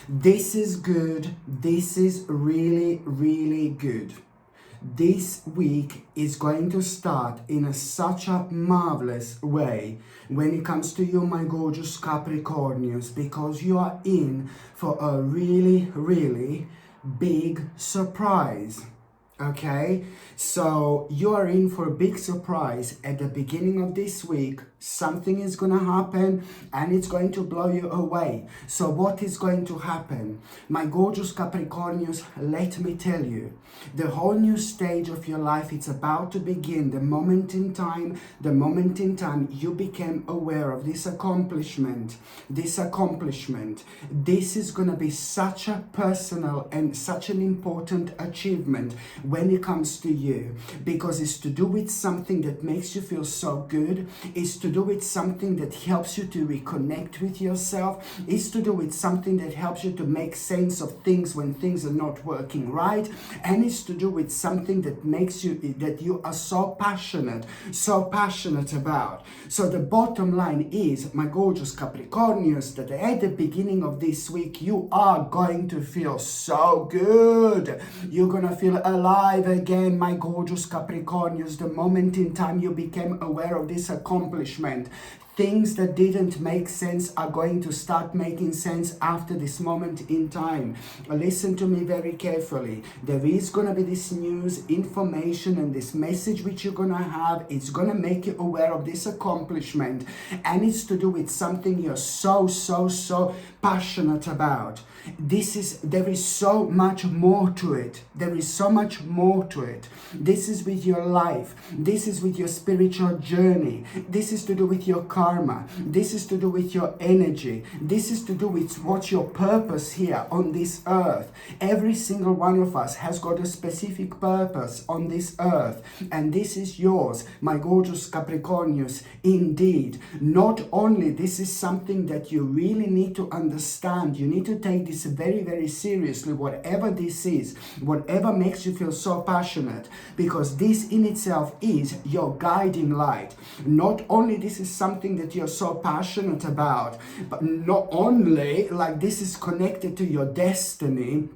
This is good. This is really, really good. This week is going to start in such a marvelous way when it comes to you, my gorgeous Capricornians, because you are in for a really, really big surprise. Okay, so you are in for a big surprise at the beginning of this week. Something is going to happen and it's going to blow you away. So what is going to happen? My gorgeous Capricornians, let me tell you, the whole new stage of your life, it's about to begin. The moment in time you became aware of this accomplishment. This is going to be such a personal and such an important achievement when it comes to you, because it's to do with something that makes you feel so good. It's to do with something that helps you to reconnect with yourself. It's to do with something that helps you to make sense of things when things are not working right. And it's to do with something that makes you, that you are so passionate about. So the bottom line is, my gorgeous Capricornians, that at the beginning of this week, you are going to feel so good. You're going to feel alive again, my gorgeous Capricornians, the moment in time you became aware of this accomplishment. Things that didn't make sense are going to start making sense after this moment in time. Listen to me very carefully. There is going to be this news, information, and this message which you're going to have. It's going to make you aware of this accomplishment. And it's to do with something you're so passionate about. There is so much more to it. There is so much more to it. This is with your life. This is with your spiritual journey. This is to do with your karma. This is to do with your energy. This is to do with what's your purpose here on this earth. Every single one of us has got a specific purpose on this earth. And this is yours, my gorgeous Capricornius, indeed. Not only this is something that you really need to understand. You need to take this very seriously, whatever this is, whatever makes you feel so passionate, because this in itself is your guiding light. Not only this is something that you're so passionate about, but not only like this is connected to your destiny,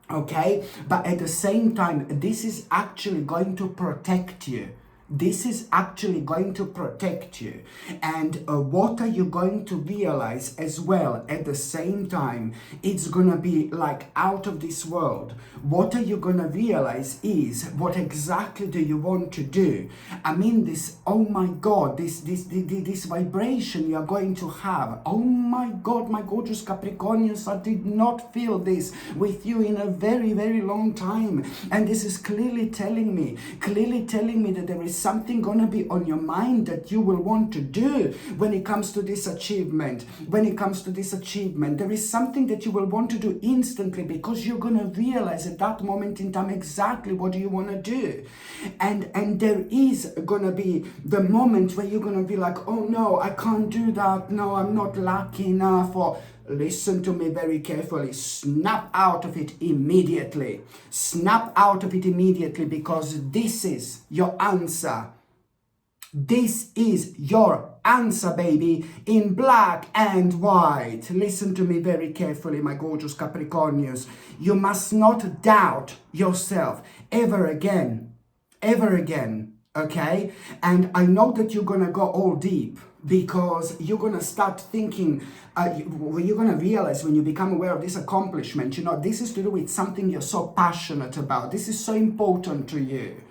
okay, but at the same time, this is actually going to protect you. This is actually going to protect you. And what are you going to realize as well at the same time? It's going to be like out of this world. What are you going to realize is, what exactly do you want to do? I mean, this, oh my God, this vibration you're going to have. Oh my God, my gorgeous Capricornians, I did not feel this with you in a very long time. And this is clearly telling me that there is something going to be on your mind that you will want to do when it comes to this achievement. There is something that you will want to do instantly, because you're going to realize at that moment in time exactly what do you want to do. And there is going to be the moment where you're going to be like, oh no, I can't do that. No, I'm not lucky enough. Or listen to me very carefully. Snap out of it immediately. Snap out of it immediately, because this is your answer. This is your answer, baby, in black and white. Listen to me very carefully, my gorgeous Capricornians. You must not doubt yourself ever again, okay? And I know that you're gonna go all deep, because you're going to start thinking, you're going to realize when you become aware of this accomplishment, this is to do with something you're so passionate about. This is so important to you.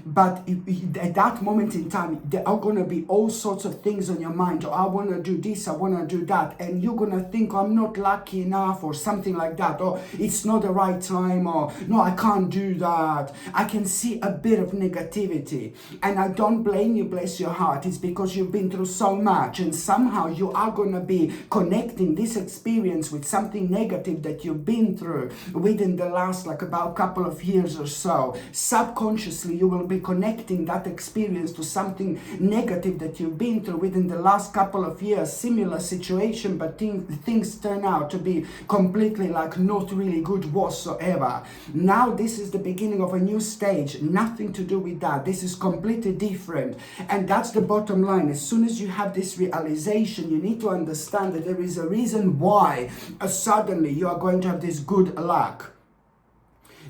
But at that moment in time, there are going to be all sorts of things on your mind. Oh, I want to do this, I want to do that. And you're going to think, oh, I'm not lucky enough, or something like that. Or it's not the right time, or no, I can't do that. I can see a bit of negativity. And I don't blame you, bless your heart. It's because you've been through so much. And somehow you are going to be connecting this experience with something negative that you've been through within the last, like, about couple of years or so. Subconsciously, subconsciously you will be connecting that experience to something negative that you've been through within the last couple of years, similar situation, but things turn out to be completely like not really good whatsoever. Now this is the beginning of a new stage, nothing to do with that. This is completely different, and that's the bottom line. As soon as you have this realization, you need to understand that there is a reason why suddenly you are going to have this good luck.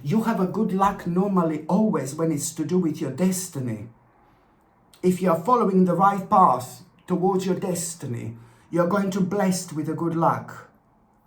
You have a good luck normally always when it's to do with your destiny. If you are following the right path towards your destiny, you're going to be blessed with a good luck.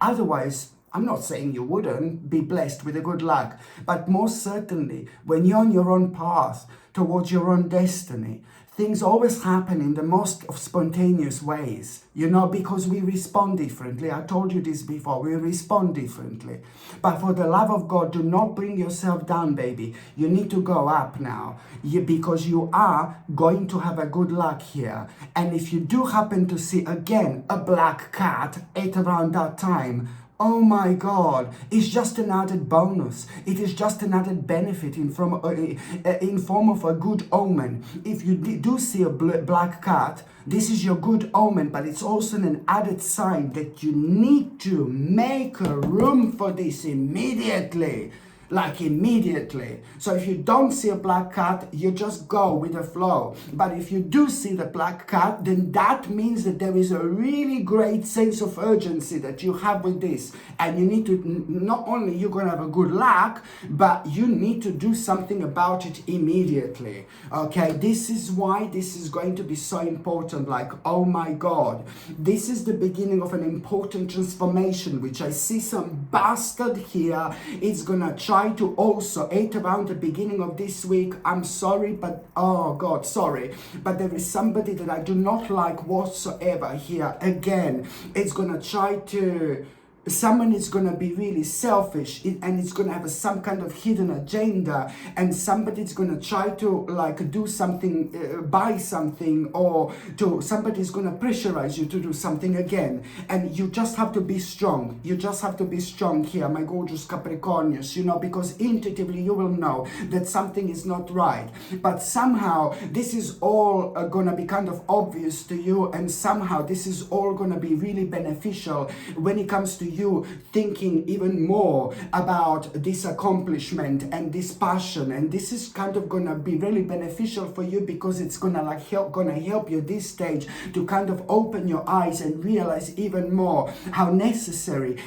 Otherwise, I'm not saying you wouldn't be blessed with a good luck, but most certainly when you're on your own path towards your own destiny, things always happen in the most of spontaneous ways, you know, because we respond differently. I told you this before, we respond differently. But for the love of God, do not bring yourself down, baby. You need to go up now, because you are going to have a good luck here. And if you do happen to see again a black cat at around that time, oh my God, it's just an added bonus. It is just an added benefit in form of a good omen. If you do see a black cat, this is your good omen, but it's also an added sign that you need to make a room for this immediately. Like immediately. So if you don't see a black cat, you just go with the flow. But if you do see the black cat, then that means that there is a really great sense of urgency that you have with this. And you need to, not only you're going to have a good luck, but you need to do something about it immediately. Okay, this is why this is going to be so important. Like, oh my God, this is the beginning of an important transformation, which I see some bastard here. It's going to try to also at around the beginning of this week. I'm sorry, but oh God, sorry, but there is somebody that I do not like whatsoever here. Again, it's gonna try to, someone is going to be really selfish, and it's going to have some kind of hidden agenda, and somebody's going to try to like do something, buy something, or somebody's going to pressurize you to do something again. And you just have to be strong. You just have to be strong here, my gorgeous Capricornians, you know, because intuitively you will know that something is not right. But somehow this is all going to be kind of obvious to you, and somehow this is all going to be really beneficial when it comes to you thinking even more about this accomplishment and this passion. And this is kind of gonna be really beneficial for you, because it's gonna help you this stage to kind of open your eyes and realize even more how necessary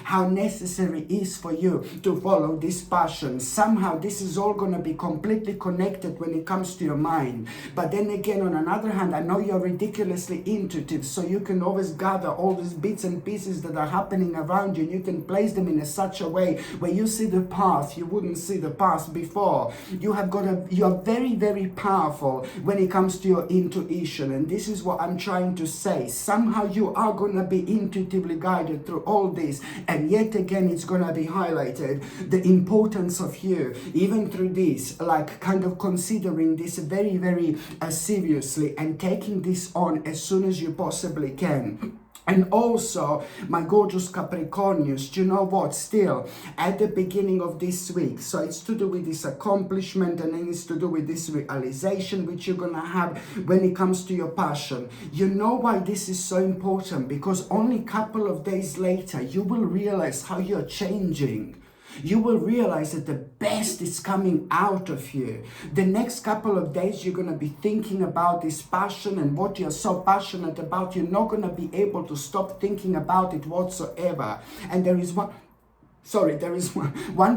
is for you to follow this passion. Somehow this is all gonna be completely connected when it comes to your mind. But then again, on another hand, I know you're ridiculously intuitive, so you can always gather all these bits and pieces that are happening around you, and you can place them in such a way where you see the path you wouldn't see the path before. You're very, very powerful when it comes to your intuition, and this is what I'm trying to say. Somehow you are going to be intuitively guided through all this, and yet again it's going to be highlighted the importance of you even through this, like kind of considering this very, very seriously, and taking this on as soon as you possibly can. And also, my gorgeous Capricornians, do you know what? Still, at the beginning of this week, so it's to do with this accomplishment, and then it's to do with this realization which you're going to have when it comes to your passion. You know why this is so important? Because only a couple of days later, you will realize how you're changing. You will realize that the best is coming out of you. The next couple of days, you're going to be thinking about this passion and what you're so passionate about. You're not going to be able to stop thinking about it whatsoever. And there is one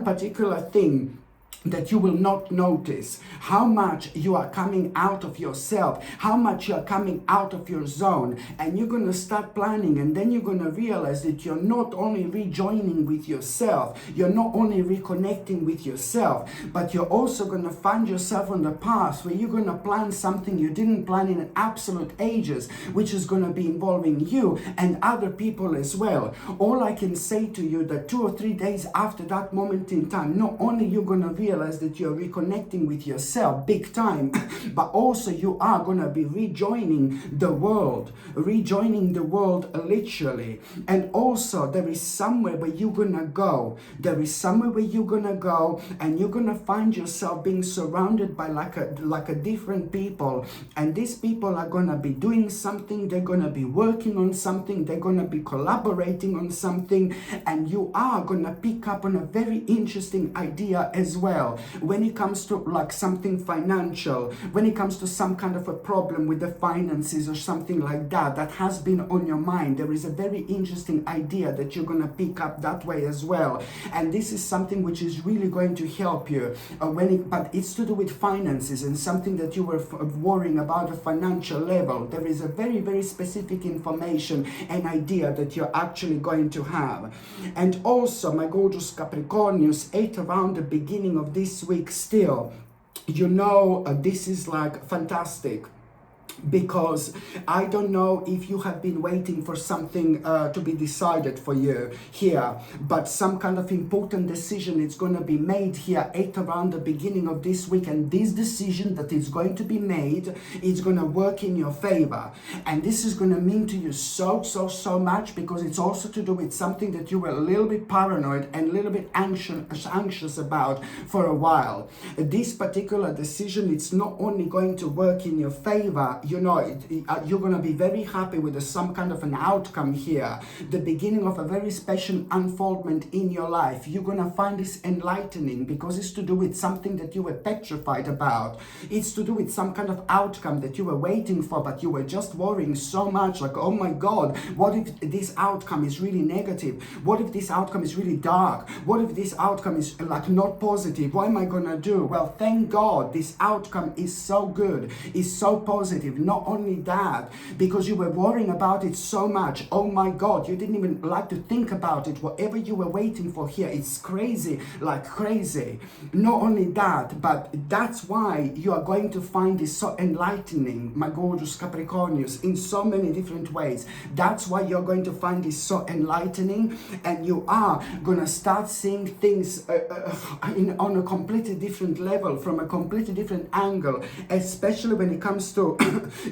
particular thing that you will not notice, how much you are coming out of yourself, how much you are coming out of your zone, and you're going to start planning, and then you're going to realize that you're not only rejoining with yourself, you're not only reconnecting with yourself, but you're also going to find yourself on the path where you're going to plan something you didn't plan in absolute ages, which is going to be involving you and other people as well. All I can say to you that 2 or 3 days after that moment in time, not only you're going to realize realize that you're reconnecting with yourself big time, but also you are going to be rejoining the world literally. And also there is somewhere where you're going to go. There is somewhere where you're going to go, and you're going to find yourself being surrounded by like a different people. And these people are going to be doing something, they're going to be working on something, they're going to be collaborating on something, and you are going to pick up on a very interesting idea as well when it comes to like something financial, when it comes to some kind of a problem with the finances or something like that that has been on your mind. There is a very interesting idea that you're going to pick up that way as well, and this is something which is really going to help you but it's to do with finances and something that you were worrying about a financial level. There is a very, very specific information and idea that you're actually going to have. And also, my gorgeous Capricornius, around the beginning of this week still, this is like fantastic. Because I don't know if you have been waiting for something to be decided for you here, but some kind of important decision is going to be made here around the beginning of this week, and this decision that is going to be made is going to work in your favor, and this is going to mean to you so much, because it's also to do with something that you were a little bit paranoid and a little bit anxious about for a while. This particular decision, it's not only going to work in your favor, you're going to be very happy with some kind of an outcome here, the beginning of a very special unfoldment in your life. You're going to find this enlightening, because it's to do with something that you were petrified about. It's to do with some kind of outcome that you were waiting for, but you were just worrying so much, like, oh my God, what if this outcome is really negative? What if this outcome is really dark? What if this outcome is like not positive? What am I going to do? Well, thank God this outcome is so good, is so positive. Not only that, because you were worrying about it so much, oh my God, you didn't even like to think about it. Whatever you were waiting for here, it's crazy, like crazy. Not only that, but that's why you are going to find this so enlightening, my gorgeous Capricornius, in so many different ways. That's why you're going to find this so enlightening, and you are going to start seeing things on a completely different level, from a completely different angle, especially when it comes to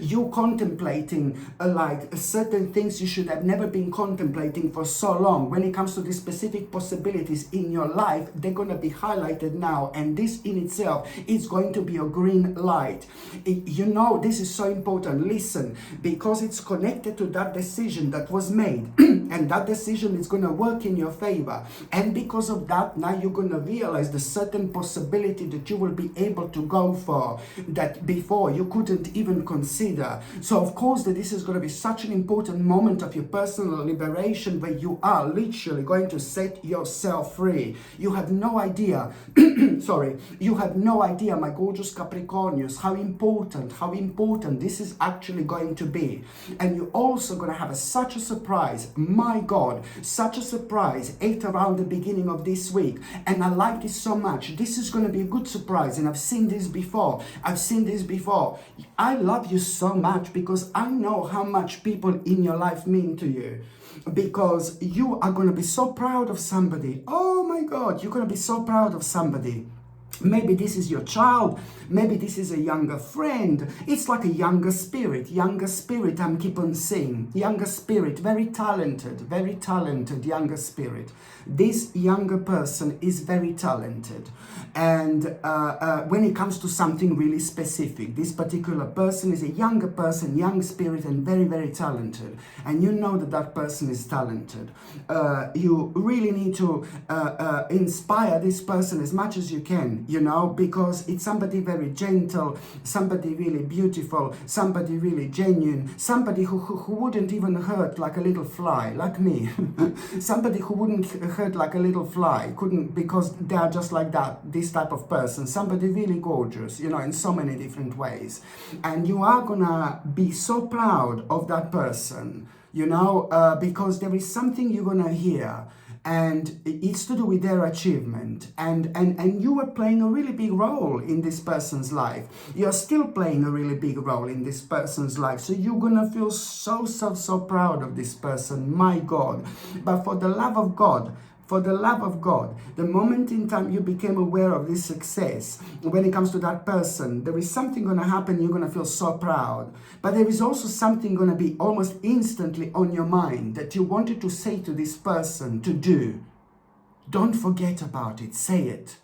you contemplating like certain things you should have never been contemplating for so long. When it comes to the specific possibilities in your life, they're going to be highlighted now, and this in itself is going to be a green light. This is so important. Listen, because it's connected to that decision that was made and that decision is going to work in your favor, and because of that, now you're going to realize the certain possibility that you will be able to go for that before you couldn't even consider. So of course that this is going to be such an important moment of your personal liberation, where you are literally going to set yourself free. You have no idea you have no idea, my gorgeous Capricornius, how important this is actually going to be. And you're also going to have such a surprise, my God, such a surprise around the beginning of this week. And I like this so much. This is going to be a good surprise, and I've seen this before. I love you so much, because I know how much people in your life mean to you, because you are going to be so proud of somebody. Oh my God, you're going to be so proud of somebody. Maybe this is your child, maybe this is a younger friend. It's like a younger spirit, I'm keep on saying. Younger spirit, very talented younger spirit. This younger person is very talented. And when it comes to something really specific, this particular person is a younger person, young spirit, and very, very talented. And you know that person is talented. You really need to inspire this person as much as you can, because it's somebody very gentle, somebody really beautiful, somebody really genuine, somebody who wouldn't even hurt like a little fly, like me. Somebody who wouldn't hurt like a little fly, couldn't, because they are just like that, this type of person. Somebody really gorgeous, in so many different ways. And you are gonna be so proud of that person, because there is something you're gonna hear, and it's to do with their achievement, and you are playing a really big role in this person's life. You're still playing a really big role in this person's life, so you're gonna feel so proud of this person, my God. But for the love of God, For the love of God, the moment in time you became aware of this success, when it comes to that person, there is something going to happen, you're going to feel so proud. But there is also something going to be almost instantly on your mind that you wanted to say to this person to do. Don't forget about it, say it.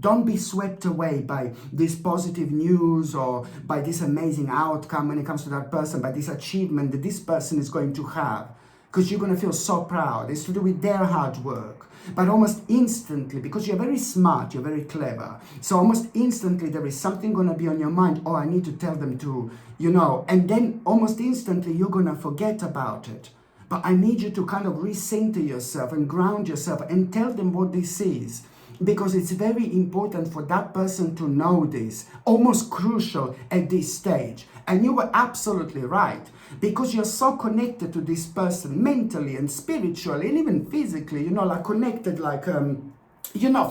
Don't be swept away by this positive news or by this amazing outcome when it comes to that person, by this achievement that this person is going to have. Because you're going to feel so proud. It's to do with their hard work. But almost instantly, because you're very smart, you're very clever, so almost instantly there is something going to be on your mind. Oh, I need to tell them to, and then almost instantly you're going to forget about it. But I need you to kind of re-center yourself and ground yourself and tell them what this is. Because it's very important for that person to know this, almost crucial at this stage. And you were absolutely right, because you're so connected to this person mentally and spiritually and even physically, like connected like,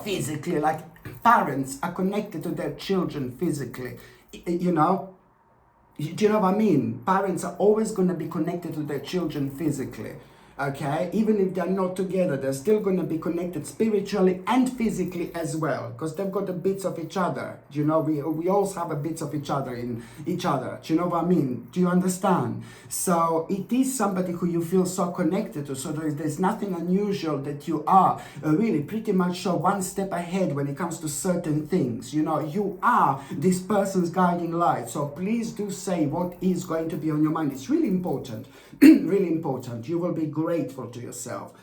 physically, like parents are connected to their children physically, Do you know what I mean? Parents are always going to be connected to their children physically. Okay, even if they're not together, they're still going to be connected spiritually and physically as well, because they've got the bits of each other. We all have a bits of each other in each other. Do you know what I mean? Do you understand? So it is somebody who you feel so connected to. So there's nothing unusual that you are really pretty much so one step ahead when it comes to certain things. You are this person's guiding light. So please do say what is going to be on your mind. It's really important. Really important. You will be grateful to yourself.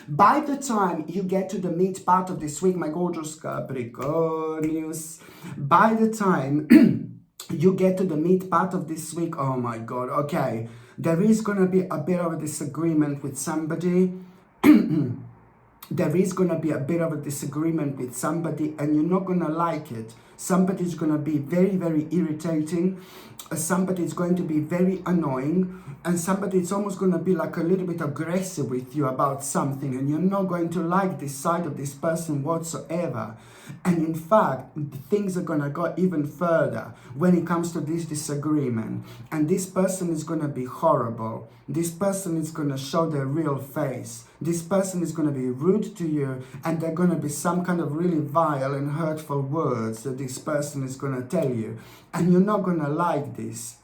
By the time you get to the meat part of this week, my gorgeous Capricornius, by the time you get to the meat part of this week, oh my God, okay, there is going to be a bit of a disagreement with somebody. There is going to be a bit of a disagreement with somebody and you're not going to like it. Somebody's going to be very, very irritating. Somebody is going to be very annoying. And somebody is almost going to be like a little bit aggressive with you about something. And you're not going to like this side of this person whatsoever. And in fact, things are going to go even further when it comes to this disagreement. And this person is going to be horrible. This person is going to show their real face. This person is going to be rude to you, and there are going to be some kind of really vile and hurtful words that this person is going to tell you. And you're not going to like this,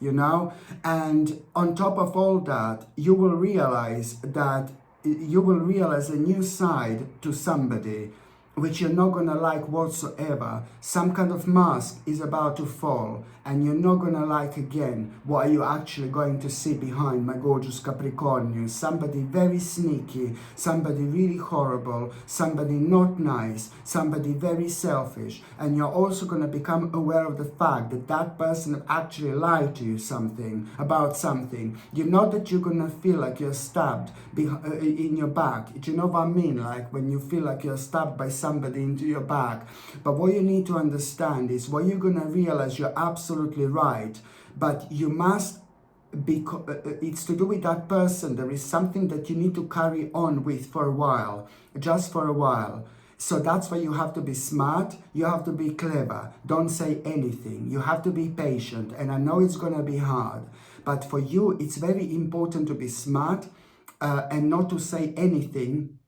And on top of all that, you will realize a new side to somebody which you're not going to like whatsoever. Some kind of mask is about to fall, and you're not going to like again what are you actually going to see behind, my gorgeous Capricornius. Somebody very sneaky, somebody really horrible, somebody not nice, somebody very selfish. And you're also going to become aware of the fact that that person actually lied to you about something. You know that you're going to feel like you're stabbed in your back. Do you know what I mean? Like when you feel like you're stabbed by somebody into your back. But what you need to understand is what you're going to realize, you're absolutely right, but you must be, it's to do with that person. There is something that you need to carry on with for a while, just for a while. So that's why you have to be smart, you have to be clever, don't say anything, you have to be patient. And I know it's going to be hard, but for you it's very important to be smart and not to say anything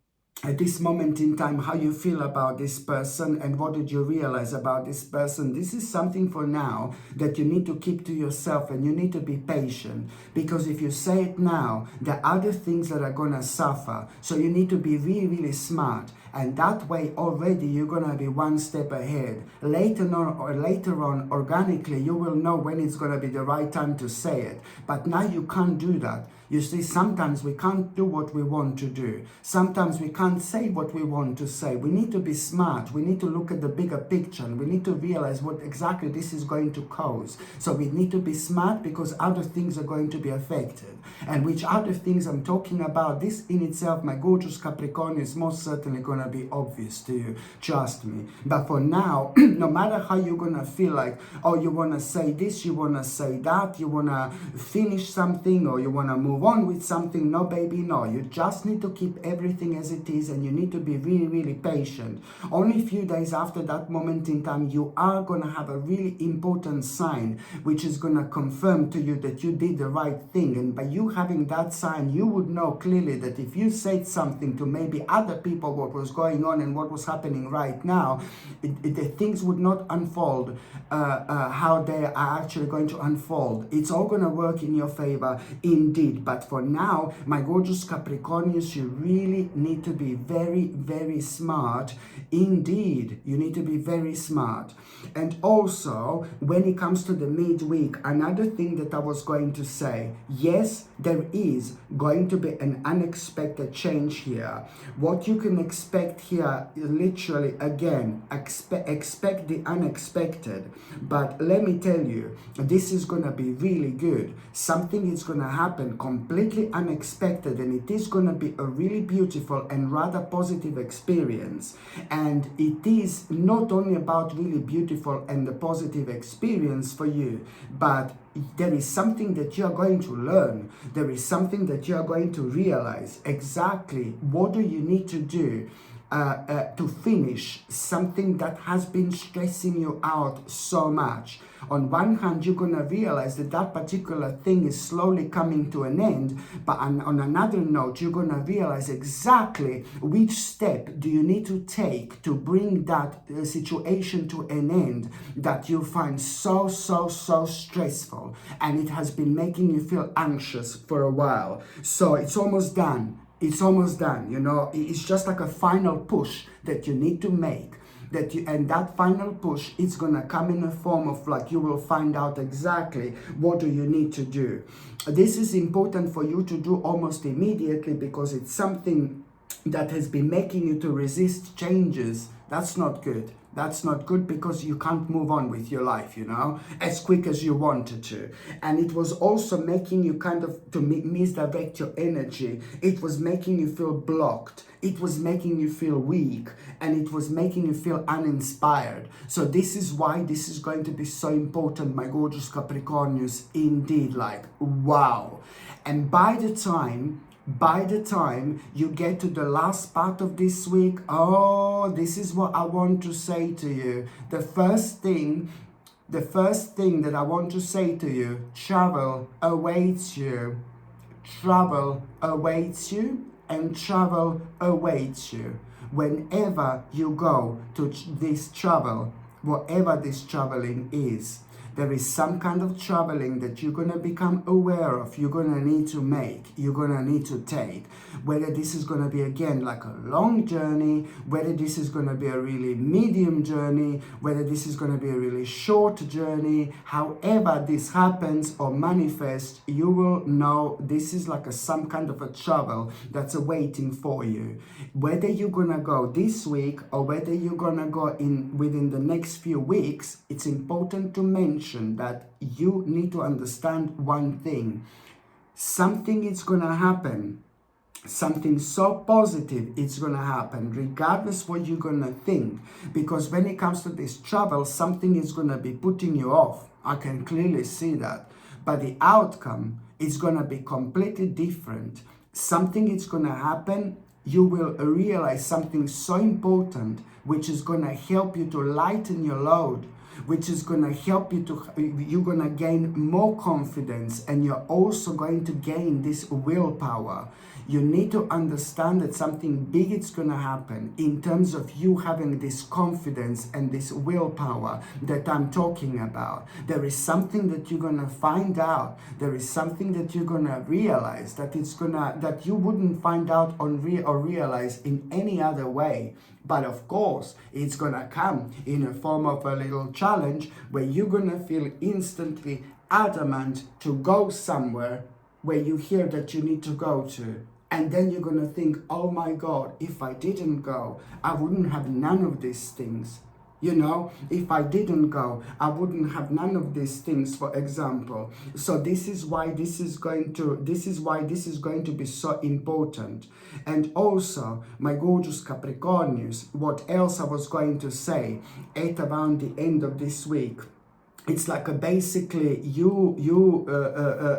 at this moment in time, how you feel about this person and what did you realize about this person. This is something for now that you need to keep to yourself, and you need to be patient, because if you say it now, there are other things that are going to suffer. So you need to be really, really smart, and that way already you're going to be one step ahead. Later on, organically, you will know when it's going to be the right time to say it, but now you can't do that. You see, sometimes we can't do what we want to do. Sometimes we can't say what we want to say. We need to be smart. We need to look at the bigger picture. And we need to realize what exactly this is going to cause. So we need to be smart, because other things are going to be affected. And which other things I'm talking about, this in itself, my gorgeous Capricorn, is most certainly going to be obvious to you. Trust me. But for now, no matter how you're going to feel like, oh, you want to say this, you want to say that, you want to finish something, or you want to move move on with something. No, baby, no. You just need to keep everything as it is, and you need to be really, really patient. Only a few days after that moment in time, you are going to have a really important sign, which is going to confirm to you that you did the right thing. And by you having that sign, you would know clearly that if you said something to maybe other people what was going on and what was happening right now, the things would not unfold how they are actually going to unfold. It's all going to work in your favor indeed. But for now, my gorgeous Capricornians, you really need to be very, very smart indeed. You need to be very smart. And also, when it comes to the midweek, another thing that I was going to say, yes, there is going to be an unexpected change here. What you can expect here, literally, again, expect the unexpected. But let me tell you, this is going to be really good. Something is going to happen completely unexpected, and it is going to be a really beautiful and rather positive experience. And it is not only about really beautiful and the positive experience for you, but there is something that you are going to learn. There is something that you are going to realize exactly what do you need to do to finish something that has been stressing you out so much. On one hand, you're going to realize that that particular thing is slowly coming to an end, but on another note, you're going to realize exactly which step do you need to take to bring that situation to an end that you find so stressful, and it has been making you feel anxious for a while. So it's almost done. It's almost done, you know. It's just like a final push that you need to make. And that final push is gonna come in a form of like you will find out exactly what do you need to do. This is important for you to do almost immediately, because it's something that has been making you to resist changes. That's not good. That's not good, because you can't move on with your life, you know, as quick as you wanted to. And it was also making you kind of to misdirect your energy. It was making you feel blocked. It was making you feel weak, and it was making you feel uninspired. So this is why this is going to be so important, my gorgeous Capricornians, indeed, like, wow. And by the time you get to the last part of this week, oh, this is what I want to say to you. The first thing that I want to say to you, travel awaits you. Travel awaits you, and travel awaits you. Whenever you go to this travel, whatever this traveling is, there is some kind of traveling that you're going to become aware of, you're going to need to make, you're going to need to take. Whether this is going to be, again, like a long journey, whether this is going to be a really medium journey, whether this is going to be a really short journey, however this happens or manifests, you will know this is like some kind of a travel that's awaiting for you. Whether you're going to go this week or whether you're going to go within the next few weeks, it's important to mention that you need to understand one thing. Something is going to happen. Something so positive it's going to happen, regardless what you're going to think. Because when it comes to this travel, something is going to be putting you off. I can clearly see that. But the outcome is going to be completely different. Something is going to happen. You will realize something so important, which is going to help you to lighten your load, which is going to help you you're going to gain more confidence, and you're also going to gain this willpower. You need to understand that something big is going to happen in terms of you having this confidence and this willpower that I'm talking about. There is something that you're going to find out. There is something that you're going to realize that you wouldn't find out or realize in any other way. But of course, it's going to come in a form of a little challenge where you're going to feel instantly adamant to go somewhere where you hear that you need to go to. And then you're going to think, oh my God, if I didn't go, I wouldn't have none of these things. You know, if I didn't go, I wouldn't have none of these things, for example. So this is why this is going to be so important. And also, my gorgeous Capricornians, what else I was going to say at around the end of this week it's like basically you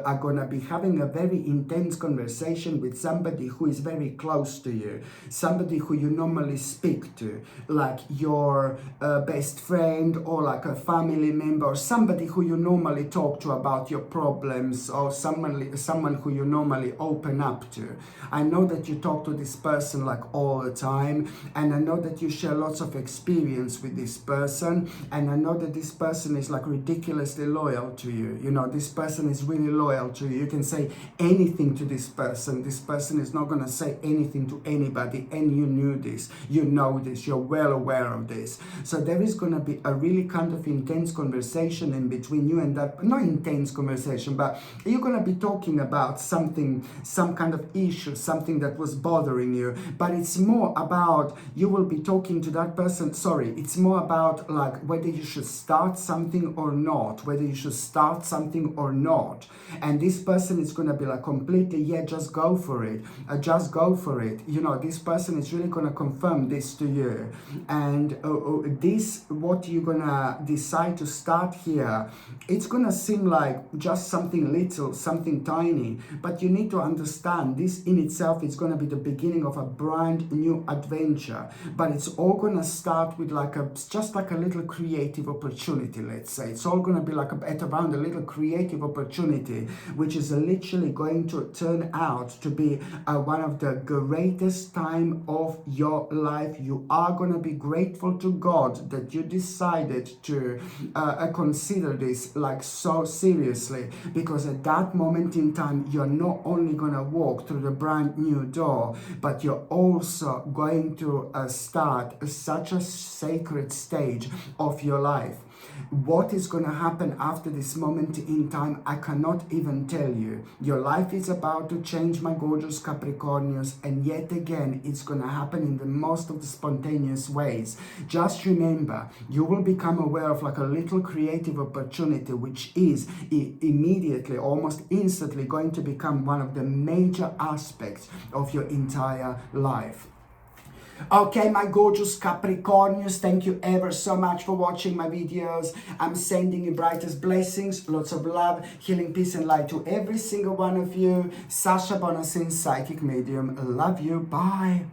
are gonna be having a very intense conversation with somebody who is very close to you, somebody who you normally speak to, like your best friend or like a family member, or somebody who you normally talk to about your problems, or someone who you normally open up to. I know that you talk to this person like all the time, and I know that you share lots of experience with this person, and I know that this person is like ridiculously loyal to you. You know, this person is really loyal to you. You can say anything to this person. This person is not going to say anything to anybody, and you knew this. You know this. You're well aware of this. So there is going to be a really kind of intense conversation in between you and that, not intense conversation, but you're going to be talking about something, some kind of issue, something that was bothering you. But it's more about, you will be talking to that person, it's more about like whether you should start something or not, and this person is going to be like completely, yeah, just go for it, you know. This person is really going to confirm this to you, and this, what you're going to decide to start here, it's going to seem like just something little, something tiny, but you need to understand this in itself is going to be the beginning of a brand new adventure. But it's all going to start with like just like a little creative opportunity, let's say. It's all going to be like at around a little creative opportunity, which is literally going to turn out to be one of the greatest time of your life. You are going to be grateful to God that you decided to consider this like so seriously, because at that moment in time, you're not only going to walk through the brand new door, but you're also going to start such a sacred stage of your life. What is going to happen after this moment in time, I cannot even tell you. Your life is about to change, my gorgeous Capricornians, and yet again, it's going to happen in the most of the spontaneous ways. Just remember, you will become aware of like a little creative opportunity, which is immediately, almost instantly going to become one of the major aspects of your entire life. Okay, my gorgeous Capricornians, thank you ever so much for watching my videos. I'm sending you brightest blessings, lots of love, healing, peace and light to every single one of you. Sasha Bonasin, Psychic Medium. Love you. Bye.